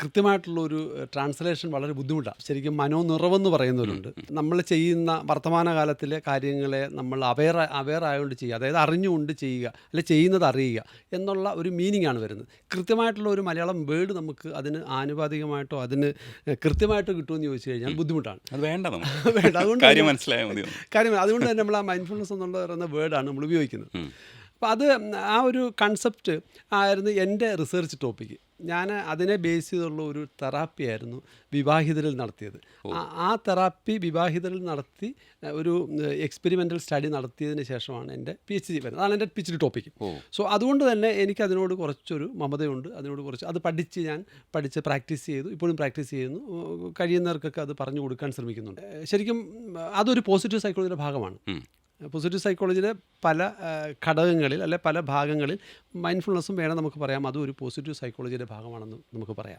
കൃത്യമായിട്ടുള്ളൊരു translation വളരെ ബുദ്ധിമുട്ടാണ്. ശരിക്കും മനോനിറവെന്ന് പറയുന്നവരുണ്ട്. നമ്മൾ ചെയ്യുന്ന വർത്തമാനകാലത്തിലെ കാര്യങ്ങളെ നമ്മൾ അവെയർ ആയതുകൊണ്ട് ചെയ്യുക, അതായത് അറിഞ്ഞുകൊണ്ട് ചെയ്യുക, അല്ലെ ചെയ്യുന്നത് അറിയുക എന്നുള്ള ഒരു മീനിങ് ആണ് വരുന്നത്. കൃത്യമായിട്ടുള്ള ഒരു മലയാളം വേർഡ് നമുക്ക് അതിന് ആനുപാതികമായിട്ടോ അതിന് കൃത്യമായിട്ടോ കിട്ടുമെന്ന് ചോദിച്ചു കഴിഞ്ഞാൽ ബുദ്ധിമുട്ടാണ്. അത് വേണ്ട വേണ്ട. അതുകൊണ്ട് കാര്യം മനസ്സിലായാൽ മതി. അതുകൊണ്ട് തന്നെ നമ്മൾ ആ മൈൻഡ്ഫുൾനെസ് എന്നുള്ള പറയുന്ന വേർഡാണ് നമ്മൾ ഉപയോഗിക്കുന്നത്. അപ്പോൾ അത് ആ ഒരു കൺസെപ്റ്റ് ആയിരുന്നു എൻ്റെ റിസർച്ച് ടോപ്പിക്ക്. ഞാൻ അതിനെ ബേസ് ചെയ്തുള്ള ഒരു തെറാപ്പി ആയിരുന്നു വിവാഹിതരിൽ നടത്തിയത്. ആ തെറാപ്പി വിവാഹിതരിൽ നടത്തി ഒരു എക്സ്പെരിമെൻ്റൽ സ്റ്റഡി നടത്തിയതിന് ശേഷമാണ് എൻ്റെ PhD വരുന്നത്. അതാണ് എൻ്റെ PhD ടോപ്പിക്ക്. സോ അതുകൊണ്ട് തന്നെ എനിക്ക് അതിനോട് കുറച്ചൊരു മമതയുണ്ട്. അതിനോട് കുറച്ച് അത് പഠിച്ച് പ്രാക്ടീസ് ചെയ്തു. ഇപ്പോഴും പ്രാക്ടീസ് ചെയ്യുന്നു. കഴിയുന്നവർക്കൊക്കെ അത് പറഞ്ഞു കൊടുക്കാൻ ശ്രമിക്കുന്നുണ്ട്. ശരിക്കും അതൊരു പോസിറ്റീവ് സൈക്കോളജിയുടെ ഭാഗമാണ്. പോസിറ്റീവ് സൈക്കോളജിയിലെ പല ഘടകങ്ങളിൽ അല്ലെ പല ഭാഗങ്ങളിൽ മൈൻഡ്ഫുൾനെസ്സും വേണം നമുക്ക് പറയാം. അതും ഒരു പോസിറ്റീവ് സൈക്കോളജിയുടെ ഭാഗമാണെന്ന് നമുക്ക് പറയാം.